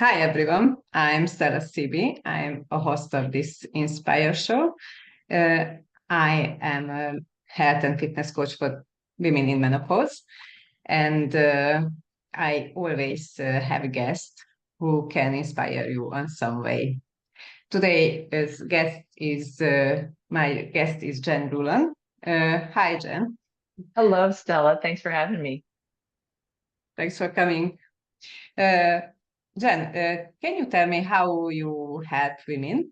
Hi everyone, I'm Stella Sibi. I'm a host of this Inspire show. Uh, I am a health and fitness coach for women in menopause, and I always have a guest who can inspire you on some way. Today's guest is my guest is Jen Rulon. Hi Jen, Hello, Stella. Thanks for having me. thanks for coming. Uh, Jen, can you tell me how you help women?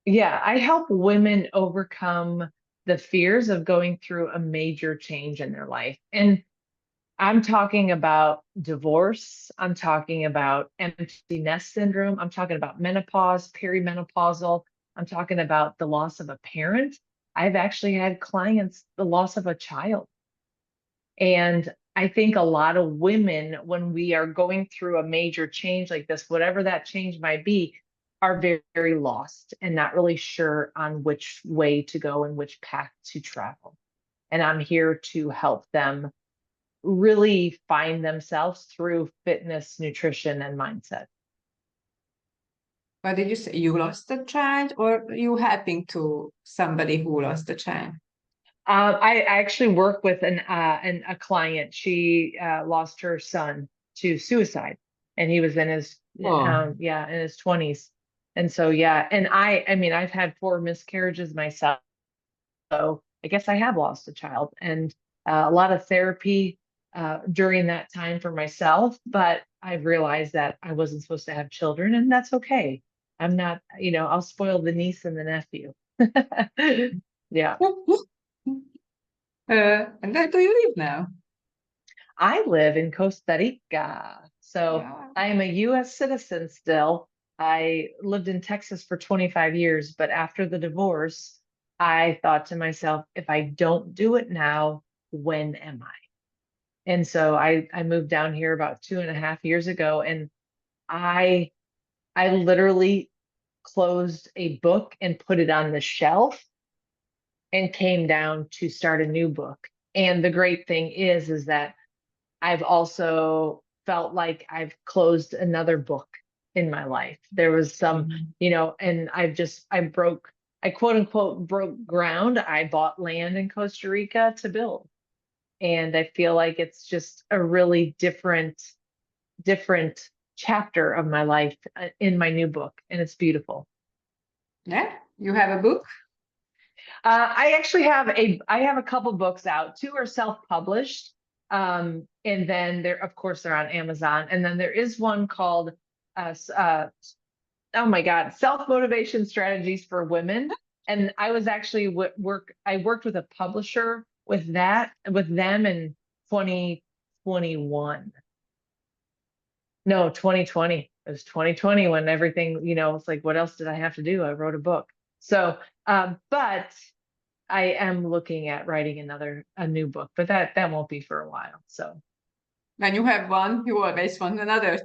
Yeah, I help women overcome the fears of going through a major change in their life. And I'm talking about divorce. I'm talking about empty nest syndrome. I'm talking about menopause, perimenopausal. I'm talking about the loss of a parent. I've actually had clients, the loss of a child. And I think a lot of women, when we are going through a major change like this, whatever that change might be, are very, very lost and not really sure on which way to go and which path to travel. And I'm here to help them really find themselves through fitness, nutrition, and mindset. What did you say? You lost a child, or you helping to somebody who lost a child? I actually work with a client. She lost her son to suicide, and he was in his Oh, in his 20s. And so yeah, and I mean I've had four miscarriages myself, so I guess I have lost a child, and a lot of therapy during that time for myself. But I've realized that I wasn't supposed to have children, and that's okay. I'm not, I'll spoil the niece and the nephew. Yeah. and where do you live now? I live in Costa Rica. So Yeah. I am a US citizen still. I lived in Texas for 25 years, but after the divorce, I thought to myself, if I don't do it now, when am I? And so I moved down here about 2.5 years ago, and I I literally closed a book and put it on the shelf and came down to start a new book. And the great thing is that I've also felt like I've closed another book in my life. There was some, Mhm. and I quote unquote broke ground. I bought land in Costa Rica to build. And I feel like it's just a really different chapter of my life in my new book. And it's beautiful. Yeah, you have a book? I have a couple books out. Two are self-published. And then of course, they're on Amazon. And then there is one called, uh, s- uh, oh my God, Self-Motivation Strategies for Women. And I was actually I worked with a publisher with them in 2021. No, 2020. It was 2020 when everything, it's like, what else did I have to do? I wrote a book. So, but I am looking at writing a new book, but that won't be for a while. So When you have one, you always want another.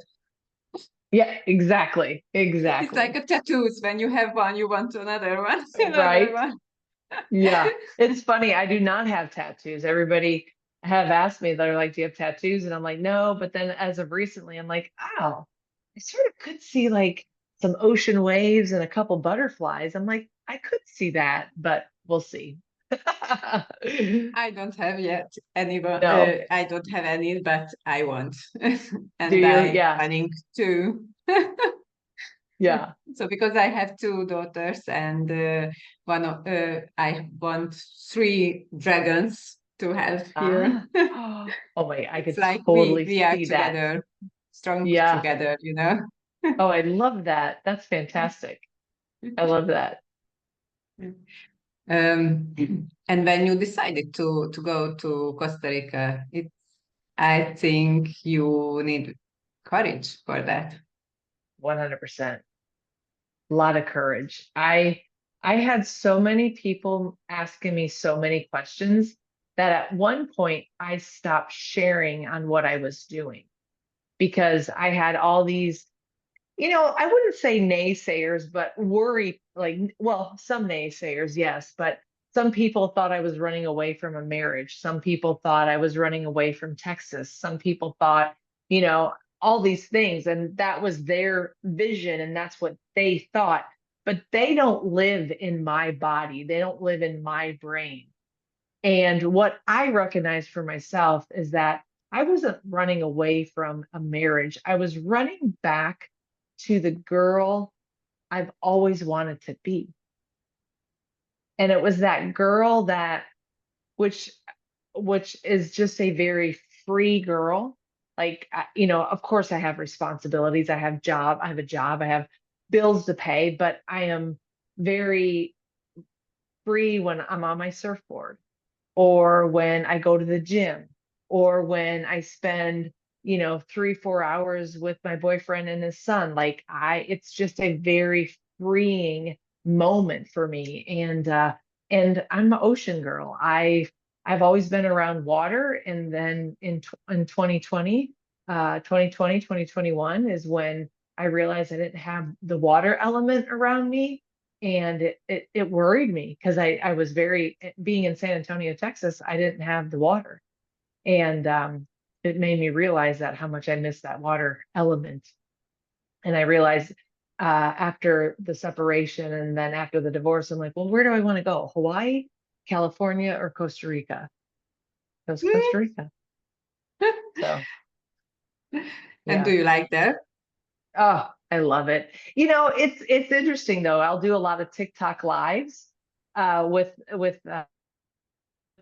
yeah, exactly. It's like Exactly. a tattoos. When you have one, you want another one, another Right. one. Yeah. It's funny. I do not have tattoos. Everybody have asked me, they're like, do you have tattoos? And I'm like, no. But then as of recently, I'm like, oh, I sort of could see like some ocean waves and a couple butterflies. I'm like, I could see that, but we'll see. I don't have yet anyone. No. I don't have any, but I want, Do and you? I Yeah. planning to. Yeah. So because I have two daughters and I want three dragons to have here. Ah, oh my, I It's could like we totally we are see that. together, strong Yeah. together, you know. Oh, I love that. That's fantastic. I love that. Um, and when you decided to go to Costa Rica, I think you need courage for that. 100%. A lot of courage. I had so many people asking me so many questions that at one point I stopped sharing on what I was doing because I had all these, I wouldn't say naysayers, but worry, like, well, some naysayers, yes, but some people thought I was running away from a marriage. Some people thought I was running away from Texas. Some people thought, you know, all these things. And that was their vision and that's what they thought. But they don't live in my body. They don't live in my brain. And what I recognize for myself is that I wasn't running away from a marriage. I was running back to the girl I've always wanted to be. And it was that girl that, which, which is just a very free girl. Like, of course I have responsibilities. I have a job, I have bills to pay, but I am very free when I'm on my surfboard or when I go to the gym or when I spend, 3, 4 hours with my boyfriend and his son. Like it's just a very freeing moment for me. And I'm an ocean girl. I've always been around water. And then in 2021 is when I realized I didn't have the water element around me. And it worried me because I was being in San Antonio, Texas, I didn't have the water. And it made me realize that how much I missed that water element. And I realized after the separation and then after the divorce, I'm like, well, where do I want to go? Hawaii, California, or Costa Rica? It was Costa Rica. So And do yeah. you like that? Oh, I love it. It's interesting though. I'll do a lot of TikTok lives with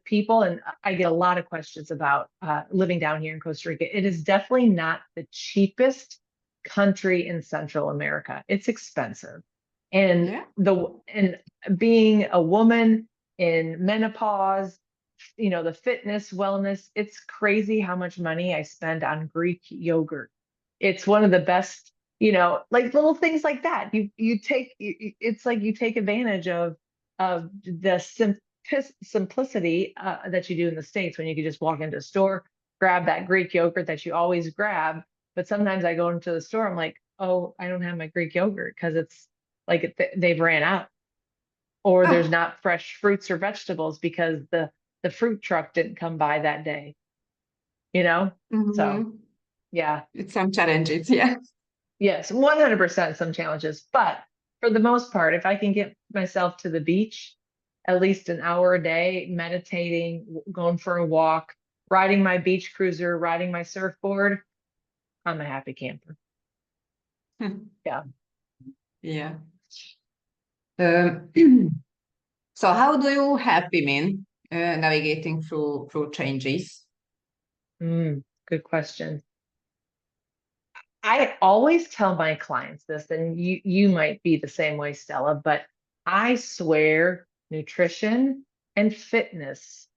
people, and I get a lot of questions about living down here in Costa Rica. It is definitely not the cheapest country in Central America. It's expensive, and Yeah. being a woman in menopause, the fitness, wellness, it's crazy how much money I spend on Greek yogurt. It's one of the best, like little things like that. It's like you take advantage of the simplicity that you do in the States when you can just walk into a store, grab that Greek yogurt that you always grab. But sometimes I go into the store, I'm like, oh, I don't have my Greek yogurt because it's like they've ran out, or there's Oh, not fresh fruits or vegetables because the fruit truck didn't come by that day, you know? So mhm. yeah, It's some challenges, yeah. yes, 100% some challenges, but for the most part, if I can get myself to the beach at least an hour a day, meditating, going for a walk, riding my beach cruiser, riding my surfboard, I'm a happy camper. Yeah. Yeah. Um, so how do you help women navigating through changes? Good question. I always tell my clients this, and you might be the same way, Stella, but I swear nutrition and fitness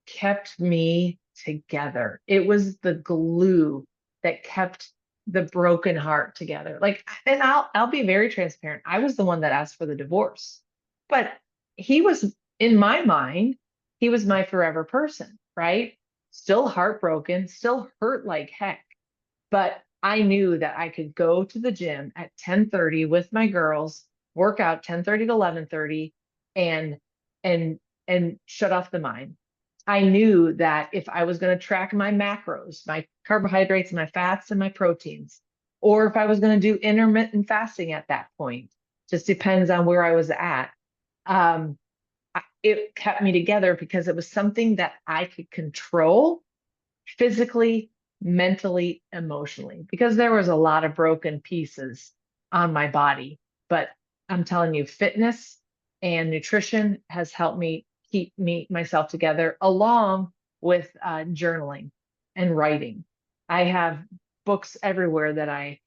kept me together. It was the glue that kept the broken heart together. Like, and I'll be very transparent. I was the one that asked for the divorce. But he was, in my mind, he was my forever person, right? Still heartbroken, still hurt like heck. But I knew that I could go to the gym at 10:30 with my girls, work out 10:30 to 11:30 and and and shut off the mind. I knew that if I was going to track my macros, my carbohydrates, my fats, and my proteins, or if I was going to do intermittent fasting at that point, just depends on where I was at. Um, it kept me together because it was something that I could control physically, mentally, emotionally, because there was a lot of broken pieces on my body. But I'm telling you, fitness and nutrition has helped me keep myself together along with journaling and writing. I have books everywhere that I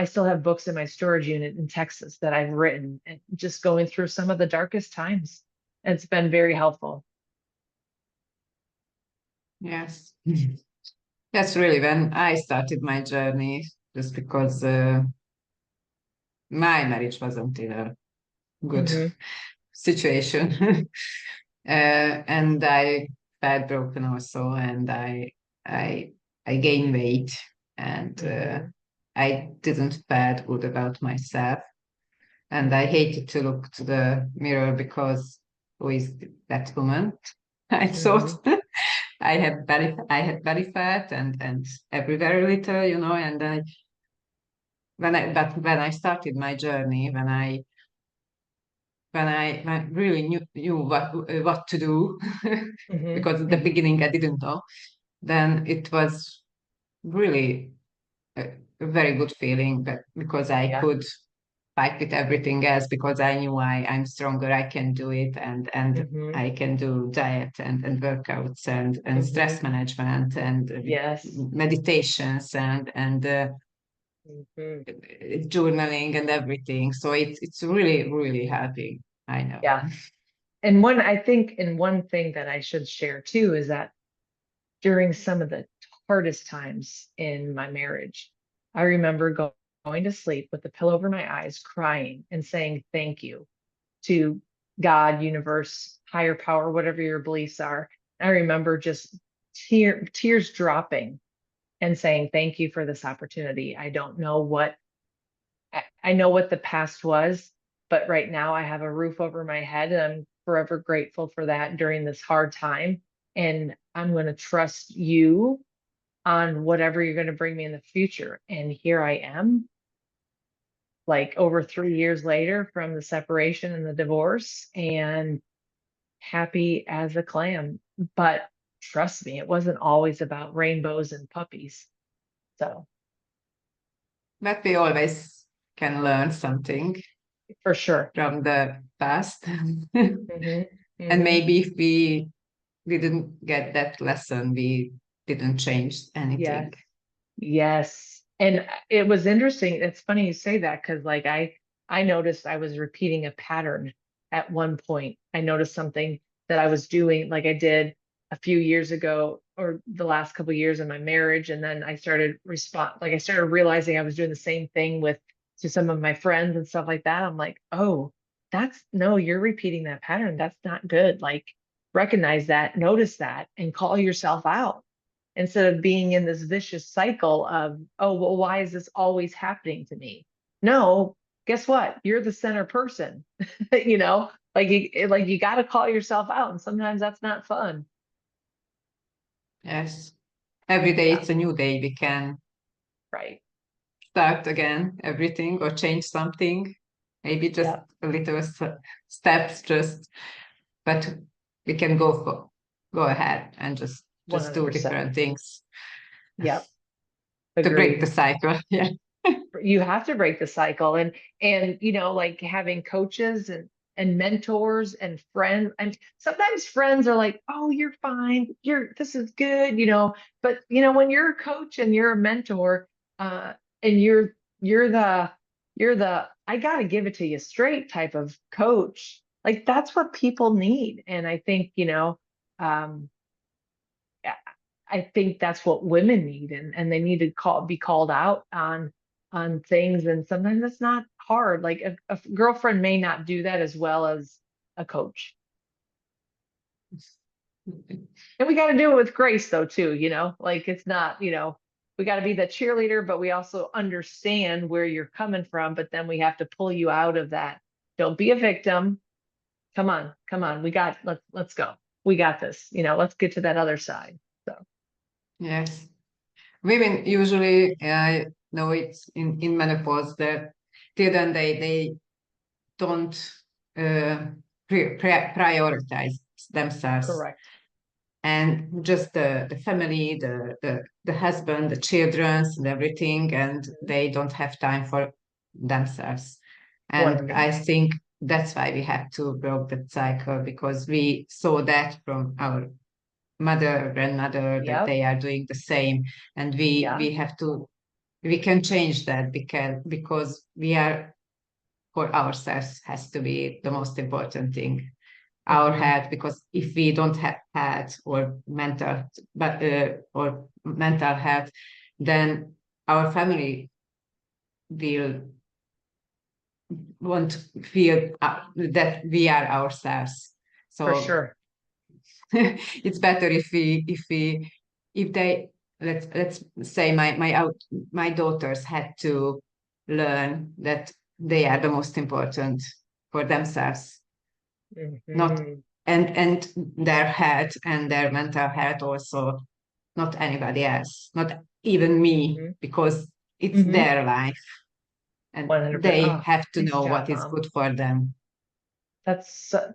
still have books in my storage unit in Texas that I've written and just going through some of the darkest times. It's been very helpful. Yes. Yes, really, when I started my journey, just because my marriage wasn't in a good Hmm. situation. And I felt broken also, and I I gained weight, and Hmm. I didn't feel good about myself, and I hated to look to the mirror because who is that woman? I Hmm. thought. I had belly fat and everywhere little, and when I started my journey, when I really knew what to do, Hmm. because at the Hmm. beginning I didn't know, then it was really a very good feeling, but because I Yeah. could fight with everything else, because I knew I'm stronger, I can do it, and Hmm. I can do diet and workouts and Hmm. stress management and Yes. meditations and Hmm. journaling and everything. So it's really, really helping. I know. Yeah. And I think, and one thing that I should share too is that during some of the hardest times in my marriage, I remember going to sleep with the pillow over my eyes, crying and saying thank you to God, universe, higher power, whatever your beliefs are. I remember just tears dropping and saying thank you for this opportunity. I don't know what I know what the past was, but right now I have a roof over my head and I'm forever grateful for that during this hard time. And I'm going to trust you on whatever you're going to bring me in the future. And here I am, like over 3 years later from the separation and the divorce, and happy as a clam. But trust me, it wasn't always about rainbows and puppies. So But we always can learn something for sure. from the past. Hmm. And Hmm. maybe if we didn't get that lesson, we didn't change Yes. anything. Yes. And it was interesting. It's funny you say that because like I noticed I was repeating a pattern at one point. I noticed something that I was doing like I did a few years ago or the last couple of years in my marriage. And then I started I started realizing I was doing the same thing with to some of my friends and stuff like that. I'm like, oh, that's no, you're repeating that pattern. That's not good. Like recognize that, notice that, and call yourself out instead of being in this vicious cycle of, oh, well, why is this always happening to me? No, guess what? You're the center person. Like you got to call yourself out, and sometimes that's not fun. Yes. Every day Yeah, it's a new day. We can right. start again everything or change something. Maybe just Yeah, a little steps, but we can go ahead and just do 100%. different things Yep, to break the agreed. cycle. Yeah. You have to break the cycle, and like having coaches and mentors and friends, and sometimes friends are like, oh, you're fine, this is good, but when you're a coach and you're a mentor, uh and you're the I gotta give it to you straight type of coach, like that's what people need. And I think um I I think that's what women need, and they need to be called out on things. And sometimes it's not hard. Like a girlfriend may not do that as well as a coach. And we got to do it with grace though too, like it's not, we got to be the cheerleader, but we also understand where you're coming from, but then we have to pull you out of that. Don't be a victim. Come on, come on. Let's go. We got this. Let's get to that other side. So Yes. Women usually, I know it's in menopause that till then they don't uh, prioritize themselves, correct. and just the family, the husband, the children, and everything, and Mhm. they don't have time for themselves. And I 100. think that's why we have to break that cycle, because we saw that from our mother, grandmother, that Yep. they are doing the same, and we Yeah. have to we can change that, because we are, for ourselves, has to be the most important thing, our Hmm. health. Because if we don't have health or mental health, then our family will won't feel that we are ourselves. For So sure. it's better if they, let's say my daughters had to learn that they are the most important for themselves, not Hmm. and their health and their mental health also, not anybody else, not even me, Mm-hmm. because it's Mm-hmm. their life and 100%. they Oh, have to nice know job, what is Mom. good for them. That's so,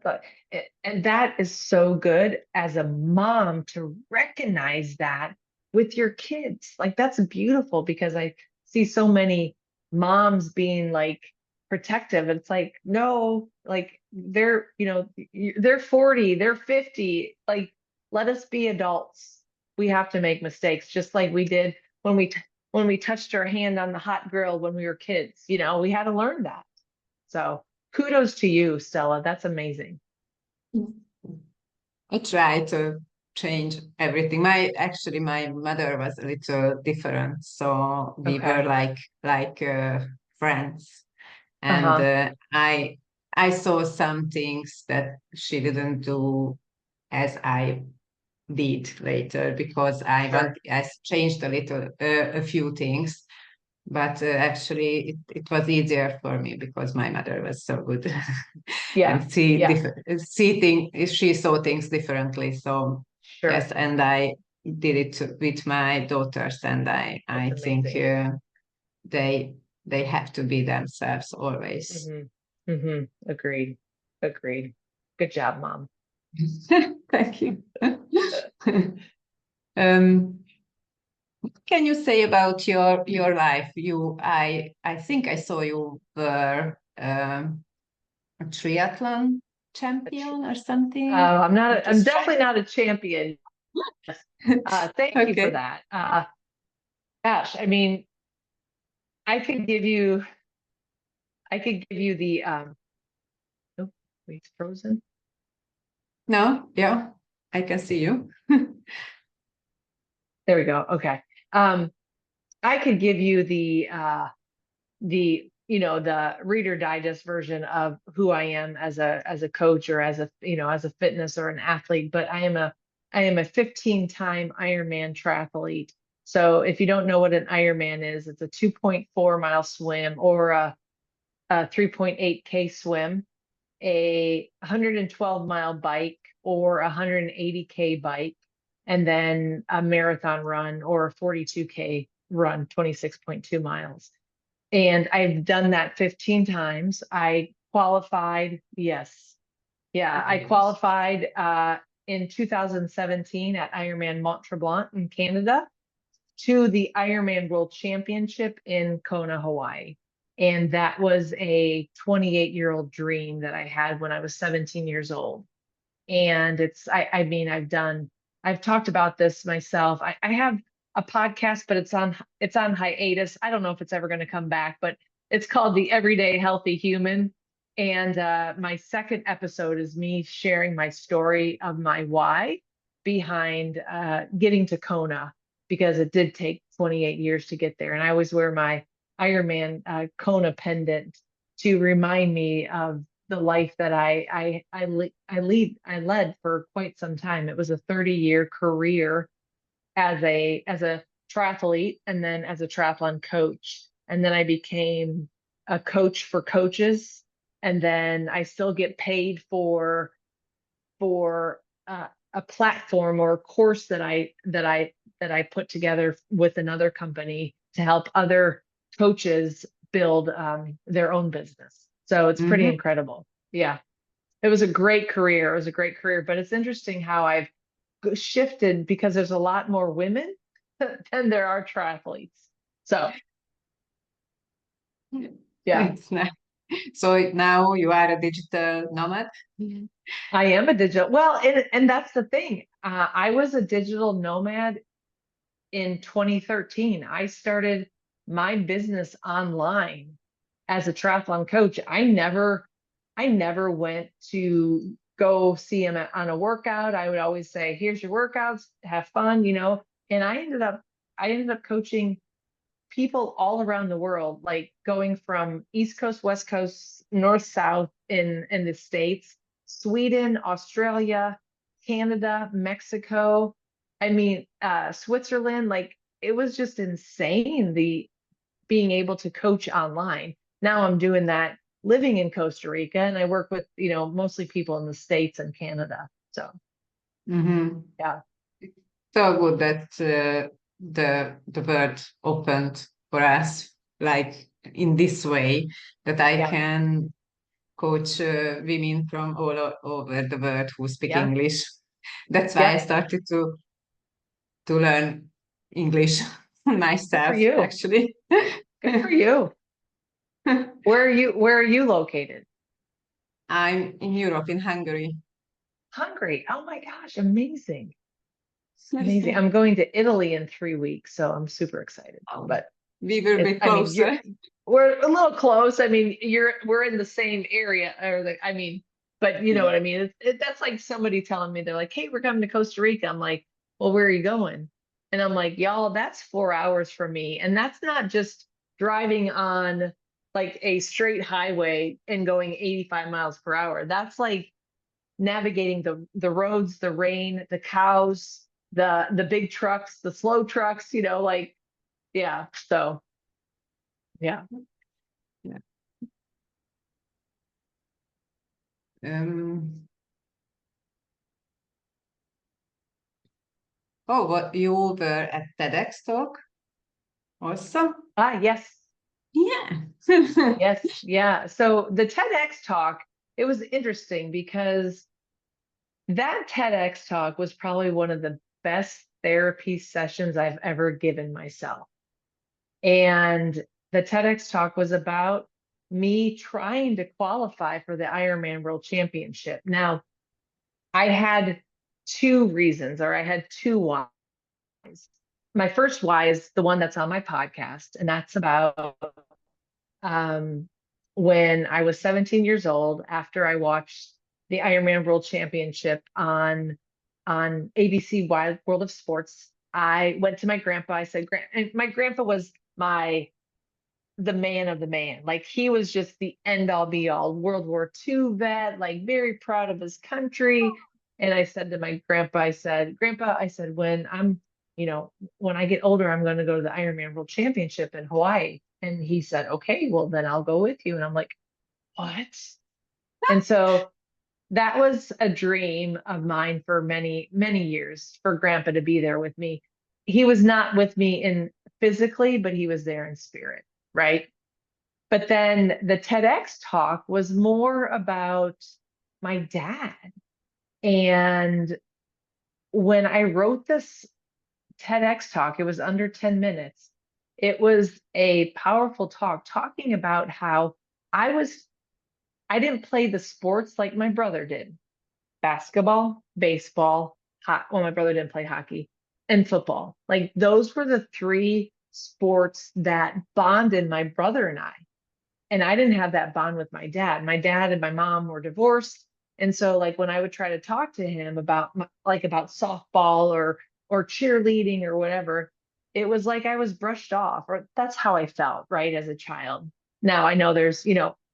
and that is so good as a mom to recognize that with your kids. Like that's beautiful because I see so many moms being like protective. It's like, no, like they're, they're 40, they're 50. Like, let us be adults. We have to make mistakes, just like we did when we touched our hand on the hot grill when we were kids. We had to learn that. So kudos to you, Stella. That's amazing. I try to change everything. My mother was a little different, so we were Okay. like friends, and Uh-huh. I saw some things that she didn't do as I did later, because Sure. I changed a little a few things, but actually it was easier for me because my mother was so good Yeah. and Yeah. she saw things differently. So Sure. yes, and I did it with my daughters, and That's I think amazing. they they have to be themselves always. Mm-hmm. Mm-hmm. Agreed. Agreed. Good job, Mom. Thank you. um, can you say about your life? I think I saw you were a triathlon A tr- champion or something. I'm Just definitely not a champion. Thank you for okay. that. Gosh, I mean, I could give you, I could give you the, oh, wait, it's frozen. No, yeah, I can see you. There we go. Okay. Um, I could give you the Reader Digest version of who I am as a coach or as a fitness or an athlete, but I am a 15-time Ironman triathlete. So if you don't know what an Ironman is, it's a 2.4 mile swim or a 3.8K swim, a 112-mile bike or a 180K bike, and then a marathon run or a 42K run, 26.2 miles. And I've done that 15 times. I qualified, yes. Yeah, I Yes. qualified in 2017 at Ironman Mont Tremblant in Canada to the Ironman World Championship in Kona, Hawaii. And that was a 28-year-old dream that I had when I was 17 years old. And I mean, I've talked about this myself. I have a podcast, but it's on hiatus. I don't know if it's ever going to come back, but it's called The Everyday Healthy Human. And my second episode is me sharing my story of my why behind getting to Kona, because it did take 28 years to get there. And I always wear my Ironman Kona pendant to remind me of the life that I led for quite some time. It was a 30-year career as a triathlete and then as a triathlon coach. And then I became a coach for coaches. And then I still get paid for a platform or a course that I put together with another company to help other coaches build their own business. So it's pretty Mhm. incredible. Yeah. It was a great career. It was a great career, but it's interesting how I've shifted because there's a lot more women than there are triathletes. So, yeah, It's nice. So now you are a digital nomad? Mhm. I am a digital. Well, and that's the thing. I was a digital nomad in 2013. I started my business online as a triathlon coach. I never went to go see him on a workout. I would always say, "Here's your workouts, have fun." And I ended up coaching people all around the world, like going from East Coast, West Coast, North, South in the States, Sweden, Australia, Canada, Mexico. I mean, Switzerland. Like it was just insane, the being able to coach online. Now I'm doing that living in Costa Rica, and I work with, mostly people in the States and Canada. So Mm-hmm. yeah, So good that the world opened for us, like in this way, that I yeah, can coach women from over the world who speak yeah, English. That's why I yep. started to learn English Good for myself, you. actually. Good for you. Where are you located? I'm in Europe, in Hungary. Hungary. Oh my gosh, amazing. Amazing. I'm going to Italy in 3 weeks, so I'm super excited. Oh, But we will be I mean, closer. we're a little close. I mean, we're in the same area, I mean, but you know what I mean? That's like somebody telling me, they're like, "Hey, we're coming to Costa Rica." I'm like, "Well, where are you going?" And I'm like, "Y'all, that's 4 hours from me." And that's not just driving on like a straight highway and going 85 miles per hour. That's like navigating the roads, the rain, the cows, the big trucks, the slow trucks, like yeah. So yeah. Yeah. Um, oh, what you were at TEDx talk also? Ah, yes. Yeah. Yes. Yeah. So the TEDx talk, it was interesting because that TEDx talk was probably one of the best therapy sessions I've ever given myself. And the TEDx talk was about me trying to qualify for the Ironman World Championship. Now, I had two reasons, or I had two whys. My first why is the one that's on my podcast, and that's about um, when I was 17 years old, after I watched the Ironman World Championship on ABC Wide World of Sports. I went to my grandpa. I said, and my grandpa was the man of the man. Like he was just the end all be all, World War II vet, like very proud of his country. And I said to my grandpa, I said, Grandpa, I said, when I get older, I'm going to go to the Ironman World Championship in Hawaii. And he said, okay, well, then I'll go with you. And I'm like, what? And so that was a dream of mine for many, many years for Grandpa to be there with me. He was not with me in physically, but he was there in spirit, right? But then the TEDx talk was more about my dad. And when I wrote this TEDx talk, it was under 10 minutes. It was a powerful talk talking about how I was, I didn't play the sports like my brother did. Basketball, baseball, well, my brother didn't play hockey, and football. Like those were the three sports that bonded my brother and I. And I didn't have that bond with my dad. My dad and my mom were divorced. And so like when I would try to talk to him about about softball or cheerleading or whatever, it was like I was brushed off, or that's how I felt, right, as a child. Now I know there's,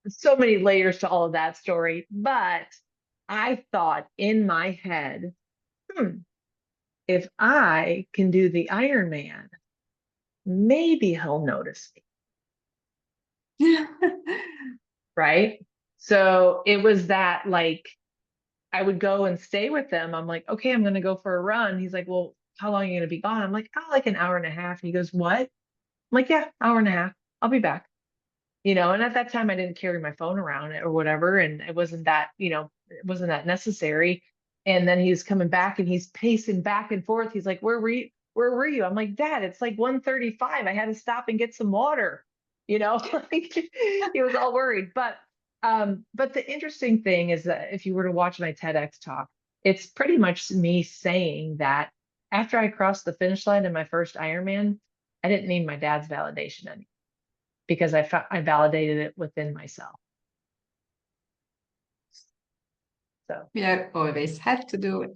so many layers to all of that story, but I thought in my head, hmm, if I can do the Ironman, maybe he'll notice me, right? So it was that like I would go and stay with them. I'm like, okay, I'm going to go for a run. He's like, well, how long are you going to be gone? I'm like, oh, like an hour and a half. He goes, what? I'm like, yeah, hour and a half. I'll be back. And at that time I didn't carry my phone around or whatever. And it wasn't that, it wasn't that necessary. And then he's coming back and he's pacing back and forth. He's like, where were you? Where were you? I'm like, Dad, it's like 1:35. I had to stop and get some water. Like he was all worried. But the interesting thing is that if you were to watch my TEDx talk, it's pretty much me saying that after I crossed the finish line in my first Ironman, I didn't need my dad's validation anymore because I validated it within myself. So We are always had to do it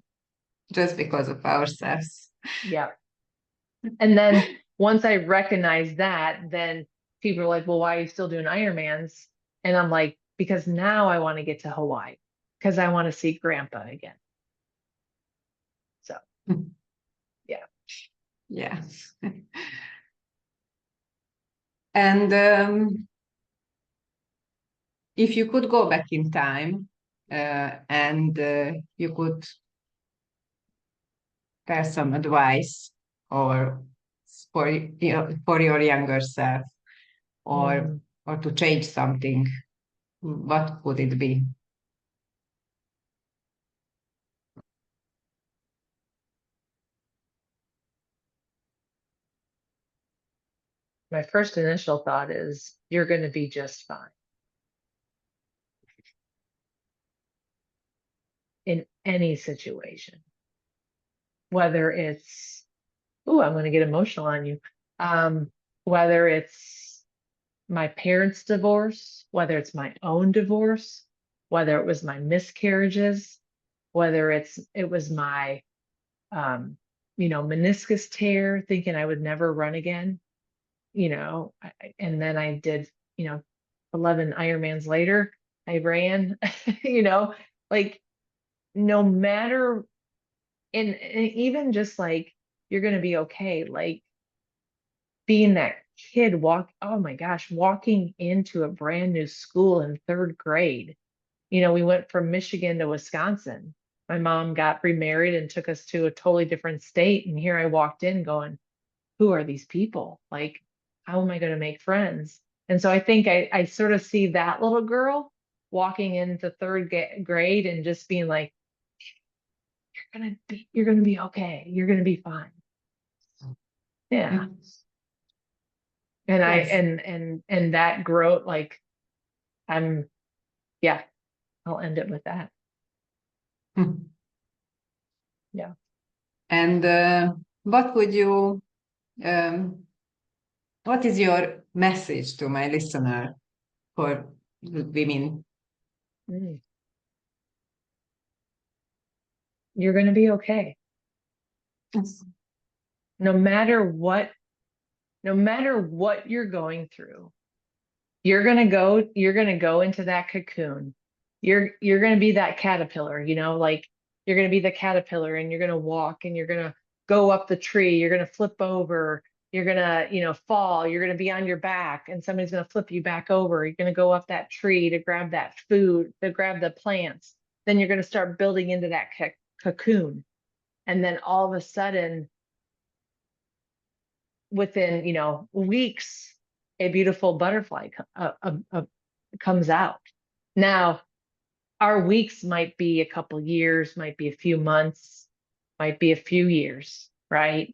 just because of ourselves. yeah. And then once I recognized that, then people are like, well, why are you still doing Ironmans? And I'm like, because now I want to get to Hawaii because I want to see grandpa again. So yeah. Yeah. And if you could go back in time and you could tell some advice or for your younger self or Mm. or to change something, what would it be? My first initial thought is you're going to be just fine in any situation, whether it's, oh, I'm going to get emotional on you. Um, whether it's my parents' divorce, whether it's my own divorce, whether it was my miscarriages, whether it was my um, meniscus tear, thinking I would never run again, and then I did, 11 Ironmans later, I ran, like no matter, and even just like, you're going to be okay. Like being that kid oh my gosh, walking into a brand new school in third grade. We went from Michigan to Wisconsin. My mom got remarried and took us to a totally different state. And here I walked in going, who are these people? Like, how am I going to make friends? And so I think I sort of see that little girl walking into third grade and just being like, you're gonna be okay. You're gonna be fine. Yeah. Mm. And I Yes. and that growth, like I'm, yeah, I'll end it with that. Mm. Yeah. And what would you um, what is your message to my listener for women? Mm. You're gonna be okay. Yes. No matter what, no matter what you're going through, you're gonna go into that cocoon. You're gonna be that caterpillar, like you're gonna be the caterpillar and you're gonna walk and you're gonna go up the tree, you're gonna flip over, you're gonna, fall, you're gonna be on your back and somebody's gonna flip you back over. You're gonna go up that tree to grab that food, to grab the plants. Then you're gonna start building into that cocoon. And then all of a sudden, within, weeks, a beautiful butterfly comes out. Now, our weeks might be a couple years, might be a few months, might be a few years, right?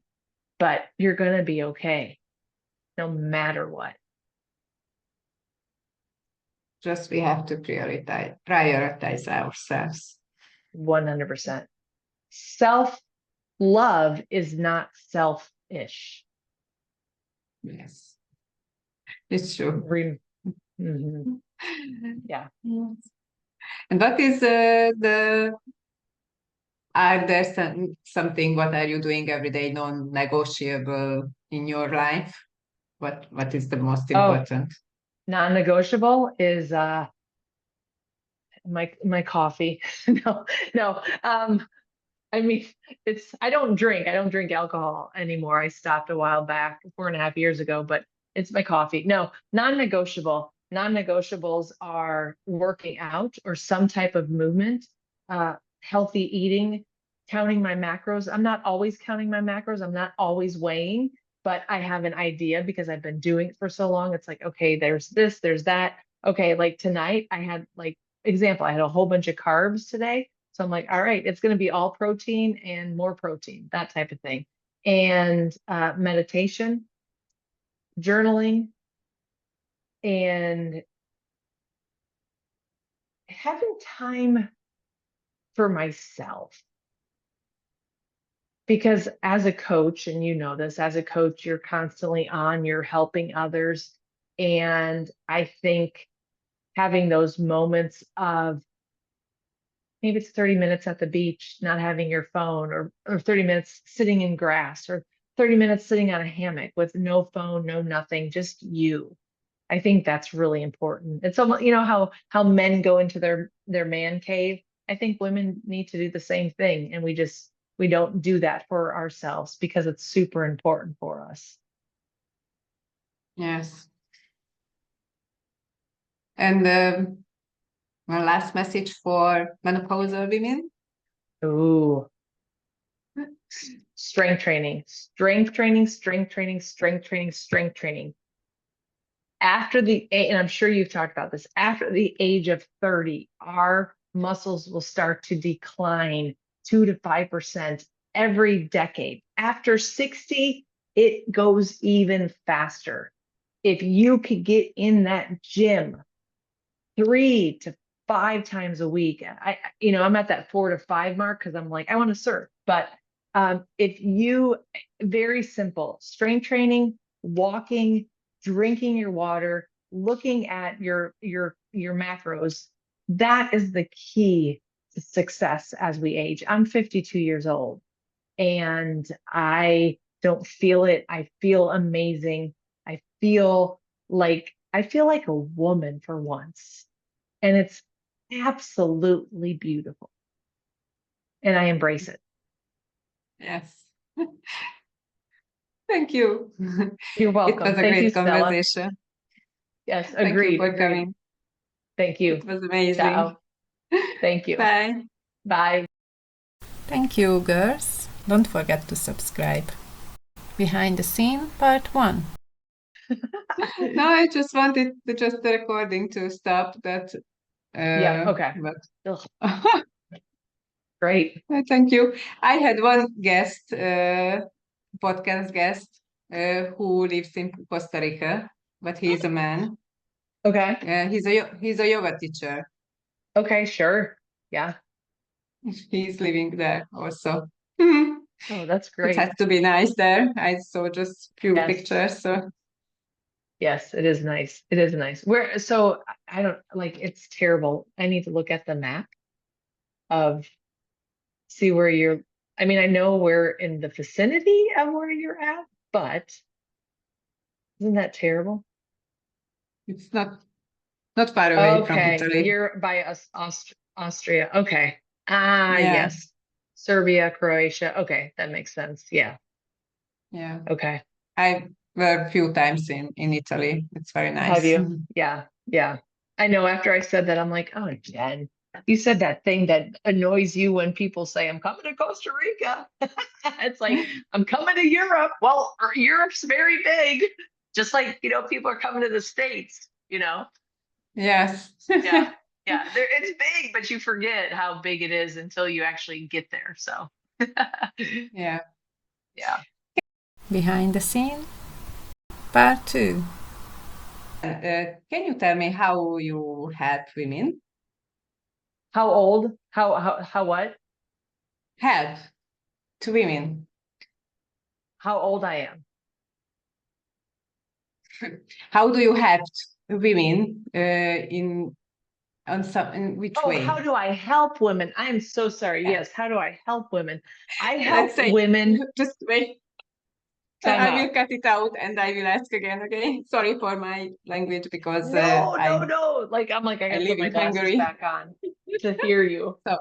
But you're going to be okay no matter what. Just we have to prioritize ourselves. 100%. Self love is not selfish. Yes, it's true. Mhm. Yeah. Yes. And what is the are there something what are you doing every day non-negotiable in your life? What is the most Oh, important? non-negotiable is my coffee. No, no. I mean, I don't drink alcohol anymore. I stopped a while back, 4.5 years ago, but it's my coffee. No, non-negotiable. Non-negotiables are working out or some type of movement, healthy eating, counting my macros. I'm not always counting my macros. I'm not always weighing, but I have an idea because I've been doing it for so long. It's like, okay, there's this, there's that. Okay, like tonight I had I had a whole bunch of carbs today. So I'm like, all right, it's going to be all protein and more protein, that type of thing. And meditation, journaling, and having time for myself. Because as a coach, and you know this, as a coach, you're constantly on, you're helping others. And I think having those moments of maybe it's 30 minutes at the beach, not having your phone, or 30 minutes sitting in grass, or 30 minutes sitting on a hammock with no phone, no nothing, just you. I think that's really important. It's almost, how men go into their man cave. I think women need to do the same thing, and we don't do that for ourselves because it's super important for us. Yes. And One last message for menopausal women. Ooh, strength training, strength training, strength training, strength training, strength training. And I'm sure you've talked about this, after the age of 30, our muscles will start to decline 2 to 5% every decade. After 60, it goes even faster. If you could get in that gym 3 to 5 times a week, I'm at that 4 to 5 mark because I'm like, I want to surf. But very simple, strength training, walking, drinking your water, looking at your macros, that is the key to success as we age. I'm 52 years old and I don't feel it. I feel amazing. I feel like a woman for once. And it's absolutely beautiful. And I embrace it. Yes. Thank you. You're welcome. It was a Thank you, great Stella. conversation. Yes, Thank you agreed, for agreed. coming. Thank you. It was amazing. Ciao. Thank you. Bye. Bye. Thank you, girls. Don't forget to subscribe. Behind the Scene, Part 1. No, I just wanted the recording to stop that. Yeah, okay. But Great. thank you. I had one guest, podcast guest, who lives in Costa Rica, but he's a man. Okay. He's a yoga teacher. Okay, sure. Yeah. He's living there also. Oh, that's It great. has to be nice there. I saw just few Yes. pictures, so Yes, it is nice. It is nice. I don't like, it's terrible. I need to look at the map of see where I know we're in the vicinity of where you're at, but isn't that terrible? it's not far away from Okay, Italy. you're by us, Austria. Okay. Ah, Yeah, yes. Serbia, Croatia. Okay, that makes sense. Yeah. yeah. Okay. I were a few times in Italy. It's very Have nice. you? Yeah. Yeah. I know after I said that, I'm like, oh, Jen, you said that thing that annoys you when people say, I'm coming to Costa Rica. It's like, I'm coming to Europe. Well, Europe's very big. Just like, people are coming to the States. Yes. Yeah. Yeah. It's big, but you forget how big it is until you actually get there. So, Yeah. yeah. Behind the Scene, Part 2. Can you tell me how you help women? How old? How what? Help to women. How old I am? How do you help women in which Oh, how way? do I help women? I am so sorry. Yeah. Yes, how do I help women? I Let's help say, women. just wait. Time I will out. cut it out and I will ask again. Okay. Sorry for my language because No, no, no. Like I'm like I I gotta put live my in glasses Hungary. back on to hear you. So